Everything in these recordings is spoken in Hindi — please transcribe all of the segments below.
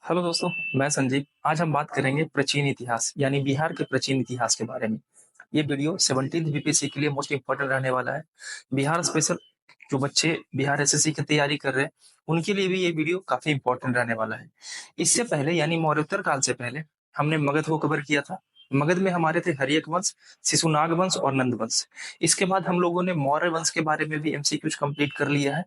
हेलो दोस्तों, मैं संजीव। आज हम बात करेंगे प्राचीन इतिहास यानी बिहार के प्राचीन इतिहास के बारे में। ये वीडियो 17th बीपीएससी के लिए मोस्ट इंपॉर्टेंट रहने वाला है। बिहार स्पेशल जो बच्चे बिहार एसएससी की तैयारी कर रहे हैं उनके लिए भी ये वीडियो काफी इंपॉर्टेंट रहने वाला है। इससे पहले यानी मौर्योत्तर काल से पहले हमने मगध को कवर किया था। मगध में हमारे थे हर्यक वंश, शिशुनाग वंश और नंद वंश। इसके बाद हम लोगों ने मौर्य वंश के बारे में भी एमसीक्यूज कंप्लीट कर लिया है।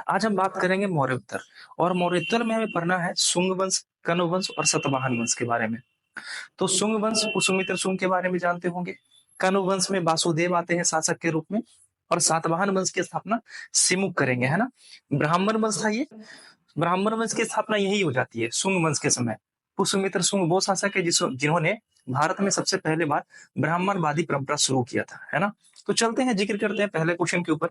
आज हम बात करेंगे मौर्योत्तर। और मौर्योत्तर में हमें पढ़ना है शुंग वंश, कण्व वंश और सतवाहन वंश के बारे में। तो शुंग वंश पुष्यमित्र शुंग के बारे में जानते होंगे। कण्व वंश में वासुदेव आते हैं शासक के रूप में। और सातवाहन वंश की स्थापना सिमुक करेंगे, है ना। ब्राह्मण वंश था ये। ब्राह्मण वंश की स्थापना यही हो जाती है शुंग वंश के समय। पुष्यमित्र शुंग वो शासक है जिन्होंने भारत में सबसे पहले बार ब्राह्मणवादी परंपरा शुरू किया था, है ना। तो चलते हैं, जिक्र करते हैं पहले क्वेश्चन के ऊपर।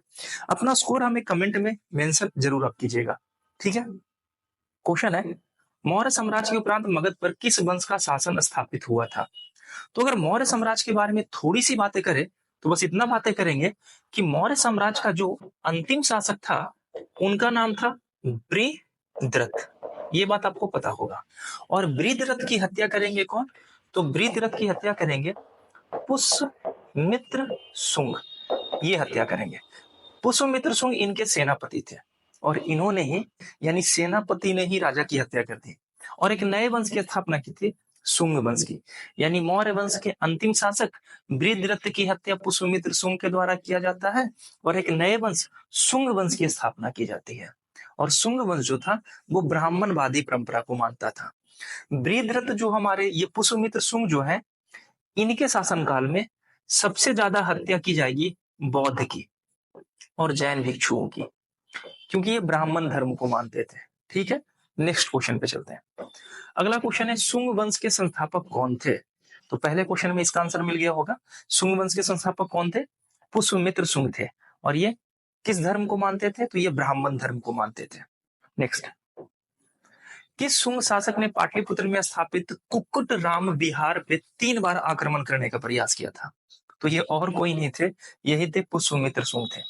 अपना स्कोर हमें कमेंट में मेंशन जरूर आप कीजिएगा, ठीक है। क्वेश्चन है, मौर्य साम्राज्य के उपरांत मगध पर किस वंश का शासन स्थापित हुआ था। तो अगर मौर्य साम्राज्य के बारे में थोड़ी सी बातें करें तो बस इतना बातें करेंगे कि मौर्य साम्राज्य का जो अंतिम शासक था उनका नाम था बृहद्रथ। ये बात आपको पता होगा। और बृहद्रथ की हत्या करेंगे कौन? तो बृहद्रथ की हत्या करेंगे पुष्यमित्र शुंग। ये हत्या करेंगे। पुष्यमित्र शुंग इनके सेनापति थे। और इन्होंने ही यानी सेनापति ने ही राजा की हत्या कर दी और एक नए वंश की स्थापना की थी, शुंग वंश की। यानी मौर्य वंश के अंतिम शासक बृहद्रथ की हत्या पुष्यमित्र शुंग के द्वारा किया जाता है और एक नए वंश शुंग वंश की स्थापना की जाती है। और शुंग वंश जो था वो ब्राह्मणवादी परंपरा को मानता था। बृहद्रथ जो हमारे ये पुष्यमित्र शुंग जो है, इनके शासनकाल में सबसे ज्यादा हत्या की जाएगी बौद्ध की और जैन भिक्षुओं की, क्योंकि ये ब्राह्मण धर्म को मानते थे। ठीक है, नेक्स्ट क्वेश्चन पे चलते हैं। अगला क्वेश्चन है, शुंग वंश के संस्थापक कौन थे। तो पहले क्वेश्चन में इसका आंसर मिल गया होगा। शुंग वंश के संस्थापक कौन थे? पुष्यमित्र शुंग थे। और ये किस धर्म को मानते थे? तो ये ब्राह्मण धर्म को मानते थे। नेक्स्ट, किस शुंग शासक ने पाटलिपुत्र में स्थापित कुक्कुट राम विहार पे 3 बार आक्रमण करने का प्रयास किया था? तो ये और कोई नहीं थे, यही थे पुष्यमित्र शुंग थे।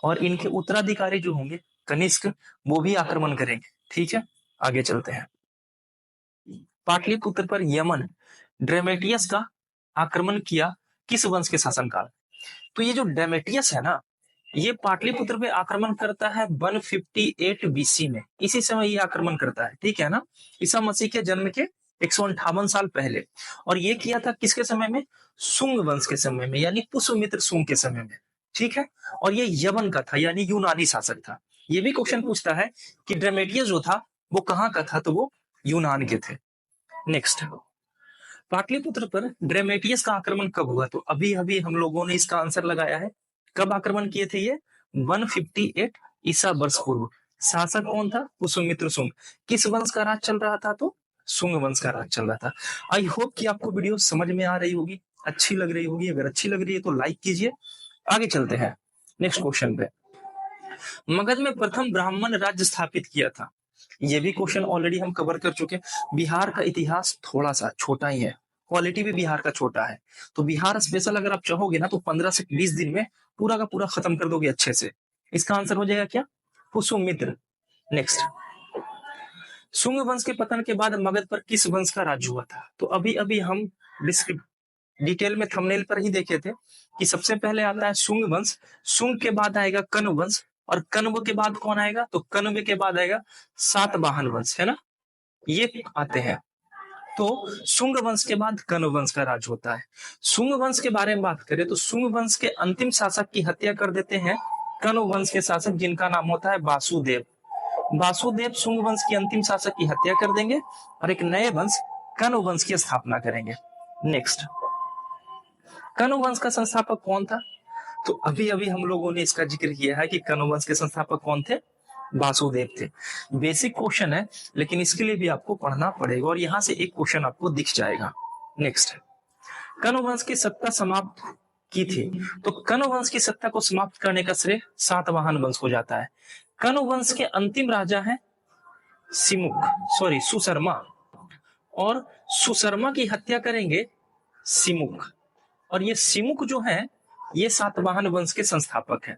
और इनके उत्तराधिकारी जो होंगे कनिष्क, वो भी आक्रमण करेंगे। ठीक है, आगे चलते हैं। पाटलिपुत्र पर यमन ड्रेमेटियस का आक्रमण किया किस वंश के शासनकाल? तो ये जो ड्रेमेटियस है ना, ये पाटलिपुत्र पे आक्रमण करता है 158 बीसी में। इसी समय ये आक्रमण करता है, ठीक है ना, ईसा मसीह के जन्म के 158 साल पहले। और ये किया था किसके समय में? शुंग वंश के समय में, यानी पुष्यमित्र शुंग के समय में। ठीक है, और ये यवन का था यानी यूनानी शासक था। ये भी क्वेश्चन पूछता है कि ड्रेमेटियस जो था वो कहाँ का था, तो वो यूनान के थे। नेक्स्ट, पाटलिपुत्र पर ड्रेमेटियस का आक्रमण कब हुआ? तो अभी अभी हम लोगों ने इसका आंसर लगाया है। कब आक्रमण किए थे ये? 158 ईसा वर्ष पूर्व। शासक कौन था? पुष्यमित्र शुंग। किस वंश का राज चल रहा था? तो शुंग वंश का राज चल रहा था। आई होप कि आपको वीडियो समझ में आ रही होगी, अच्छी लग रही होगी। अगर अच्छी लग रही है तो लाइक कीजिए। आगे चलते हैं नेक्स्ट क्वेश्चन पे। मगध में प्रथम ब्राह्मण राज्य स्थापित किया था। ये भी क्वेश्चन ऑलरेडी हम कवर कर चुके। बिहार का इतिहास थोड़ा सा छोटा ही है, क्वालिटी भी बिहार का छोटा है। तो बिहार स्पेशल अगर आप चाहोगे ना तो 15 से 20 दिन में पूरा का पूरा खत्म कर दोगे अच्छे से। इसका आंसर हो जाएगा क्या? पुष्यमित्र। नेक्स्ट, शुंग वंश के पतन के बाद मगध पर किस वंश का राज्य हुआ था? तो अभी अभी हम डिटेल में थंबनेल पर ही देखे थे कि सबसे पहले आता है शुंग वंश, शुंग के बाद आएगा कण्व वंश, और कण्व के बाद कौन आएगा? तो कण्व के बाद आएगा सातवाहन वंश, है ना, ये आते हैं। तो शुंग वंश के बाद कण्व वंश का राज होता है। शुंग वंश के बारे में बात करें तो शुंग वंश के अंतिम शासक की हत्या कर देते हैं कण्व वंश के शासक, जिनका नाम होता है वासुदेव। वासुदेव शुंग वंश की अंतिम शासक की हत्या कर देंगे और एक नए वंश कण्व वंश की स्थापना करेंगे। नेक्स्ट, कण्व वंश का संस्थापक कौन था? तो अभी अभी हम लोगों ने इसका जिक्र किया है कि कण्व वंश के संस्थापक कौन थे? वासुदेव थे। बेसिक क्वेश्चन है लेकिन इसके लिए भी आपको पढ़ना पड़ेगा और यहां से एक क्वेश्चन आपको दिख जाएगा। नेक्स्ट, कण्व वंश की सत्ता समाप्त की थी। तो कण्व वंश की सत्ता को समाप्त करने का श्रेय सातवाहन वंश को जाता है। कण्व वंश के अंतिम राजा है सुशर्मा। और सुशर्मा की हत्या करेंगे सिमुक। और ये सिमुक जो है ये सातवाहन वंश के संस्थापक है।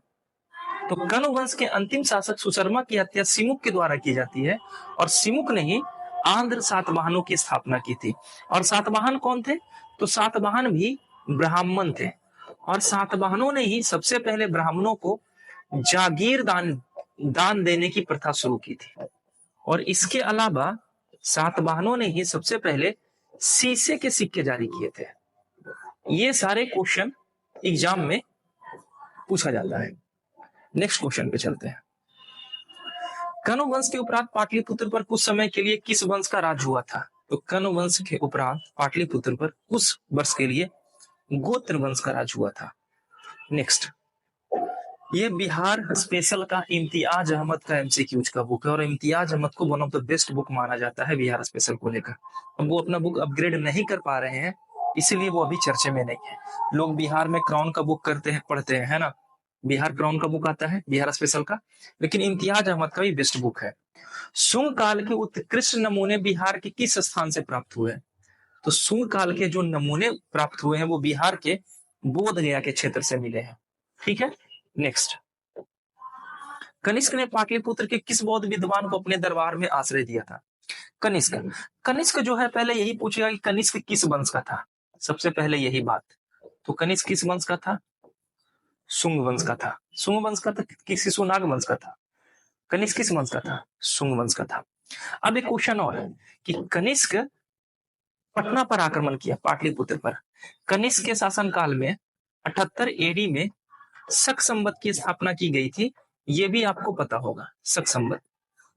तो कण्व वंश के अंतिम शासक सुशर्मा की हत्या सिमुक के द्वारा की जाती है और सिमुक ने ही आंध्र सातवाहनों की स्थापना की थी। और सातवाहन कौन थे? तो सातवाहन भी ब्राह्मण थे, और सातवाहनों ने ही सबसे पहले ब्राह्मणों को जागीर दान देने की प्रथा शुरू की थी। और इसके अलावा सातवाहनों ने ही सबसे पहले शीशे के सिक्के जारी किए थे। ये सारे क्वेश्चन एग्जाम में पूछा जाता है। नेक्स्ट क्वेश्चन पे चलते हैं। कनु वंश के उपरांत पाटलिपुत्र पर कुछ समय के लिए किस वंश का राज हुआ था? तो कनु वंश के उपरांत पाटलिपुत्र पर कुछ वर्ष के लिए गोत्र वंश का राज हुआ था। नेक्स्ट, ये बिहार स्पेशल का इम्तियाज अहमद का एमसीक्यूज का बुक है, और इम्तियाज अहमद को one of the best book माना जाता है बिहार स्पेशल को लेकर। अब वो अपना बुक अपग्रेड नहीं कर पा रहे हैं, इसीलिए वो अभी चर्चे में नहीं है। लोग बिहार में क्राउन का बुक करते हैं, पढ़ते हैं, है ना, बिहार क्राउन का बुक आता है बिहार स्पेशल का, लेकिन इम्तियाज अहमद का भी बेस्ट बुक है। शुंग काल के उत्कृष्ट नमूने बिहार के किस स्थान से प्राप्त हुए? तो शुंग काल के जो नमूने प्राप्त हुए हैं वो बिहार के बोध गया के क्षेत्र से मिले हैं। ठीक है, नेक्स्ट, कनिष्क ने पाटलिपुत्र के किस बौद्ध विद्वान को अपने दरबार में आश्रय दिया था? कनिष्क, कनिष्क जो है पहले यही पूछेगा कि कनिष्क किस वंश का था, सबसे पहले यही बात। तो कनिष्क किस वंश का था? शुंग वंश का था। शुंग वंश का था कि शिशुनाग वंश का था? कनिष्क किस वंश का था? शुंग वंश का था। अब एक क्वेश्चन और है कि कनिष्क पटना पर आक्रमण किया, पाटलिपुत्र पर। कनिष्क के शासन काल में 78 एडी में शक संवत की स्थापना की गई थी, ये भी आपको पता होगा, शक संवत।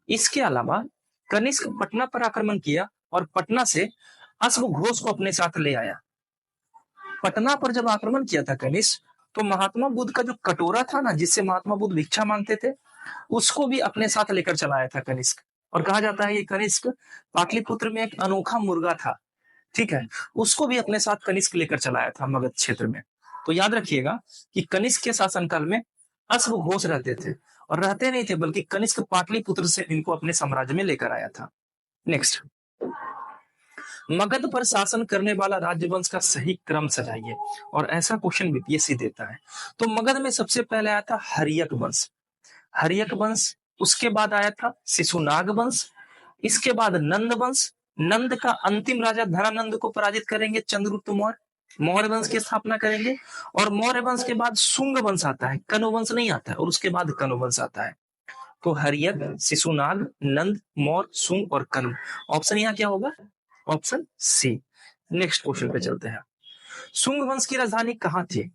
इसके अलावा कनिष्क पटना पर आक्रमण किया और पटना से अश्वघोष को अपने साथ ले आया। पटना पर जब आक्रमण किया था कनिष्क, तो महात्मा बुद्ध का जो कटोरा था ना, जिससे महात्मा बुद्ध भिक्षा मांगते थे, उसको भी अपने साथ लेकर चला आया था कनिष्क। और कहा जाता है ये कनिष्क पाटलिपुत्र में एक अनोखा मुर्गा था, ठीक है, उसको भी अपने साथ कनिष्क लेकर चलाया था मगध क्षेत्र में। तो याद रखिएगा कि कनिष्क के शासनकाल में अश्वघोष रहते थे, और रहते नहीं थे बल्कि कनिष्क पाटलिपुत्र से इनको अपने साम्राज्य में लेकर आया था। नेक्स्ट, मगध पर शासन करने वाला राजवंश का सही क्रम सजाइए, और ऐसा क्वेश्चन बीपीएससी देता है। तो मगध में सबसे पहले आया था हर्यक वंश, हर्यक वंश, उसके बाद आया था शिशुनाग वंश, इसके बाद नंद वंश, नंद का अंतिम राजा धनानंद को पराजित करेंगे चंद्रगुप्त मौर्य, मौर्य वंश की स्थापना करेंगे। और मौर्य वंश के बाद शुंग वंश आता है, कनु वंश नहीं आता है, और उसके बाद कनु वंश आता है। तो हर्यक, शिशुनाग, नंद, मौर्य, शुंग और कनु। ऑप्शन यहाँ क्या होगा? Option C. नेक्स्ट क्वेश्चन पे चलते हैं। शुंग वंश की राजधानी कहाँ थी?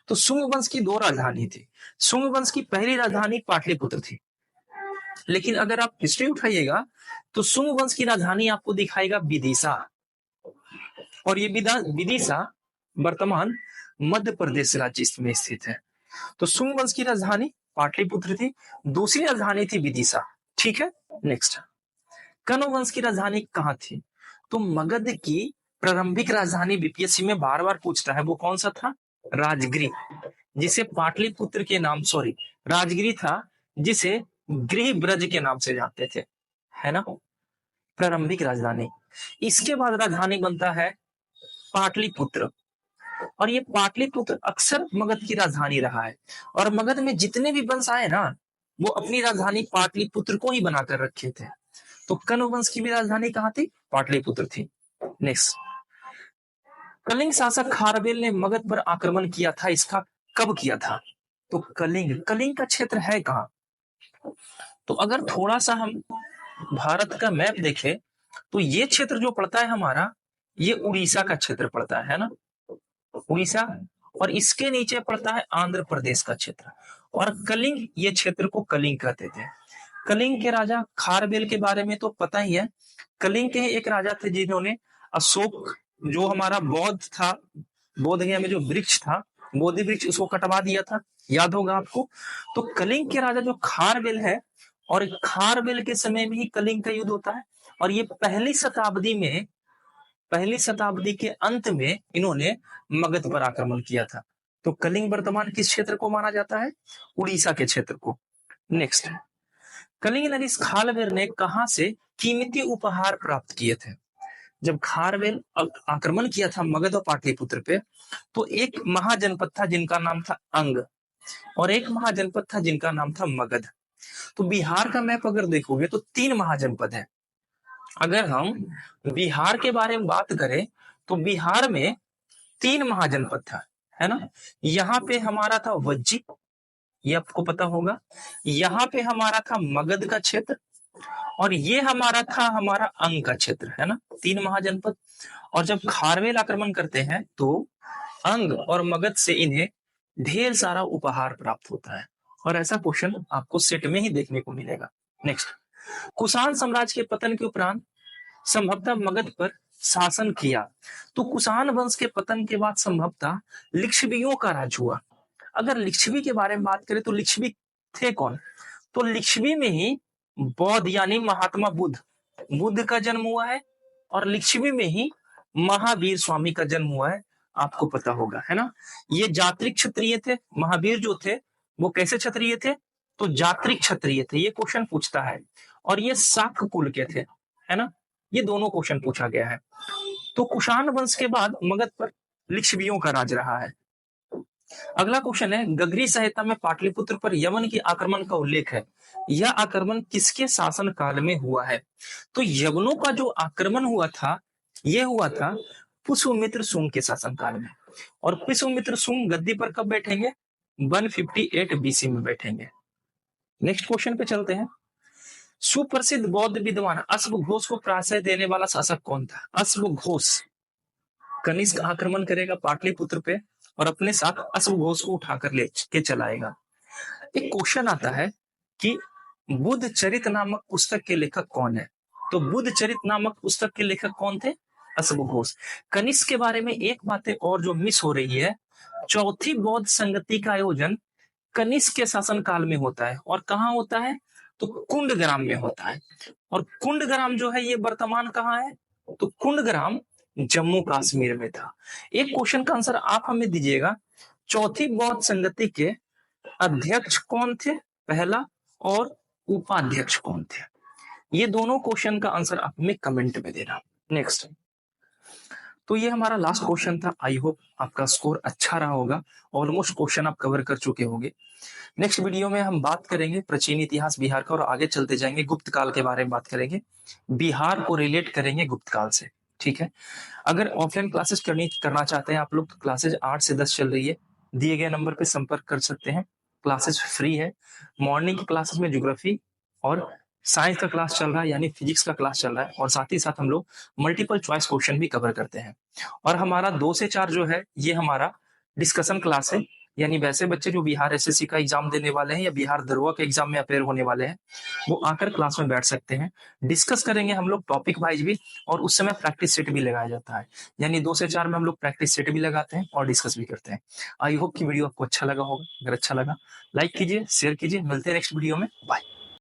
तो शुंग वंश की दो राजधानी थी। शुंग वंश की पहली राजधानी पाटलिपुत्र थी, लेकिन अगर आप हिस्ट्री उठाइएगा तो शुंग वंश की राजधानी आपको दिखाएगा विदिशा, और ये विदिशा वर्तमान मध्य प्रदेश राज्य में स्थित है। तो शुंग वंश की राजधानी पाटलिपुत्र थी, दूसरी राजधानी थी विदिशा। ठीक है, नेक्स्ट, कनु वंश की राजधानी कहाँ थी? तो मगध की प्रारंभिक राजधानी बीपीएससी में बार बार पूछता है, वो कौन सा था? राजगिरी, जिसे पाटलिपुत्र के नाम, सॉरी, राजगिरी था जिसे गृह ब्रज के नाम से जानते थे, है ना, प्रारंभिक राजधानी। इसके बाद राजधानी बनता है पाटलिपुत्र, और ये पाटलिपुत्र अक्सर मगध की राजधानी रहा है। और मगध में जितने भी वंश आए ना, वो अपनी राजधानी पाटलिपुत्र को ही बनाकर रखे थे। तो कनु वंश की भी राजधानी कहाँ थी? पाटलिपुत्र थी। नेक्स्ट, कलिंग शासक खारवेल ने मगध पर आक्रमण किया था, इसका कब किया था? तो कलिंग, कलिंग का क्षेत्र है कहाँ? तो अगर थोड़ा सा हम भारत का मैप देखें तो ये क्षेत्र जो पड़ता है हमारा, ये उड़ीसा का क्षेत्र पड़ता है ना, उड़ीसा, और इसके नीचे पड़ता है आंध्र प्रदेश का क्षेत्र। और कलिंग, ये क्षेत्र को कलिंग कहते थे। कलिंग के राजा खारवेल के बारे में तो पता ही है। कलिंग के एक राजा थे जिन्होंने अशोक, जो हमारा बौद्ध था, बोध गया में जो वृक्ष था, बोधि वृक्ष, उसको कटवा दिया था, याद होगा आपको। तो कलिंग के राजा जो खारवेल है, और खारवेल के समय में ही कलिंग का युद्ध होता है। और ये पहली शताब्दी के अंत में इन्होंने मगध पर आक्रमण किया था। तो कलिंग वर्तमान किस क्षेत्र को माना जाता है? उड़ीसा के क्षेत्र को। नेक्स्ट, कलिंग नरेश खारवेल ने कहां से कीमती उपहार प्राप्त किए थे? जब खारवेल आक्रमण किया था मगध और पाटलिपुत्र पे, तो एक महाजनपद था जिनका नाम था अंग, और एक महाजनपद था जिनका नाम था मगध। तो बिहार का मैप अगर देखोगे तो 3 महाजनपद है, अगर हम बिहार के बारे में बात करें तो बिहार में 3 महाजनपद था, है ना। यहाँ पे हमारा था वज्जी, ये आपको पता होगा। यहाँ पे हमारा था मगध का क्षेत्र, और ये हमारा था हमारा अंग का क्षेत्र, है ना। 3 महाजनपद। और जब खारवेल आक्रमण करते हैं तो अंग और मगध से इन्हें ढेर सारा उपहार प्राप्त होता है, और ऐसा क्वेश्चन आपको सेट में ही देखने को मिलेगा। नेक्स्ट, कुषाण साम्राज्य के पतन के उपरांत संभवतः मगध पर शासन किया। तो कुषाण वंश के पतन के बाद संभवतः लिच्छवियों का राज हुआ। अगर लिच्छवी के बारे में बात करें तो लिच्छवी थे कौन? तो लिच्छवी में ही बौद्ध यानी महात्मा बुद्ध का जन्म हुआ है, और लिच्छवी में ही महावीर स्वामी का जन्म हुआ है, आपको पता होगा, है ना। ये जात्रिक क्षत्रिय थे। महावीर जो थे वो कैसे क्षत्रिय थे? तो जात्रिक क्षत्रिय थे, ये क्वेश्चन पूछता है। और ये शाक्त कुल के थे, है ना। ये दोनों क्वेश्चन पूछा गया है। तो कुषाण वंश के बाद मगध पर लिच्छवियों का राज रहा है। अगला क्वेश्चन है, गगरी संहिता में पाटलिपुत्र पर यवन की आक्रमण का उल्लेख है। यह आक्रमण किसके शासन काल में हुआ है? तो यवनों का जो आक्रमण हुआ था, यह हुआ था पुष्पमित्र शुंग के शासन काल में। और पुष्पमित्र शुंग गद्दी पर कब बैठेंगे? 158 बीसी में बैठेंगे। नेक्स्ट क्वेश्चन पे चलते हैं। सुप्रसिद्ध बौद्ध विद्वान अश्वघोष को प्राश्रय देने वाला शासक कौन था? अश्वघोष कनिष्क आक्रमण करेगा पाटलिपुत्र पे, और अपने साथ अश्वघोष को उठाकर ले के चलाएगा। एक क्वेश्चन आता है कि बुद्ध चरित नामक पुस्तक के लेखक कौन है? तो बुद्ध चरित नामक पुस्तक के लेखक कौन थे? अश्वघोष। कनिष्क के बारे में एक बात और जो मिस हो रही है, चौथी बौद्ध संगति का आयोजन कनिष्क के शासन काल में होता है। और कहाँ होता है? तो कुंडग्राम में होता है। और कुंडग्राम जो है ये वर्तमान कहाँ है? तो कुंडग्राम जम्मू कश्मीर में था। एक क्वेश्चन का आंसर आप हमें दीजिएगा, चौथी बौद्ध संगति के अध्यक्ष कौन थे पहला, और उपाध्यक्ष कौन थे? ये दोनों क्वेश्चन का आंसर आप हमें कमेंट में देना। नेक्स्ट, तो ये हमारा लास्ट क्वेश्चन था। आई होप आपका स्कोर अच्छा रहा होगा, ऑलमोस्ट क्वेश्चन आप कवर कर चुके होंगे। नेक्स्ट वीडियो में हम बात करेंगे प्राचीन इतिहास बिहार का, और आगे चलते जाएंगे गुप्त काल के बारे में बात करेंगे, बिहार को रिलेट करेंगे गुप्त काल से, ठीक है। अगर ऑफलाइन क्लासेस करना चाहते हैं आप लोग, तो क्लासेस 8 से 10 चल रही है, दिए गए नंबर पे संपर्क कर सकते हैं। क्लासेस फ्री है। मॉर्निंग की क्लासेस में ज्योग्राफी और साइंस का क्लास चल रहा है, यानी फिजिक्स का क्लास चल रहा है, और साथ ही साथ हम लोग मल्टीपल चॉइस क्वेश्चन भी कवर करते हैं। और हमारा 2 से 4 जो है ये हमारा डिस्कशन क्लास है, यानी वैसे बच्चे जो बिहार एसएससी का एग्जाम देने वाले हैं या बिहार दरोगा के एग्जाम में अपेयर होने वाले हैं, वो आकर क्लास में बैठ सकते हैं। डिस्कस करेंगे हम लोग टॉपिक वाइज भी, और उस समय प्रैक्टिस सेट भी लगाया जाता है, यानी 2 से 4 में हम लोग प्रैक्टिस सेट भी लगाते हैं और डिस्कस भी करते हैं। आई होप कि वीडियो आपको अच्छा लगा होगा। अगर अच्छा लगा लाइक कीजिए, शेयर कीजिए। मिलते हैं नेक्स्ट वीडियो में। बाय।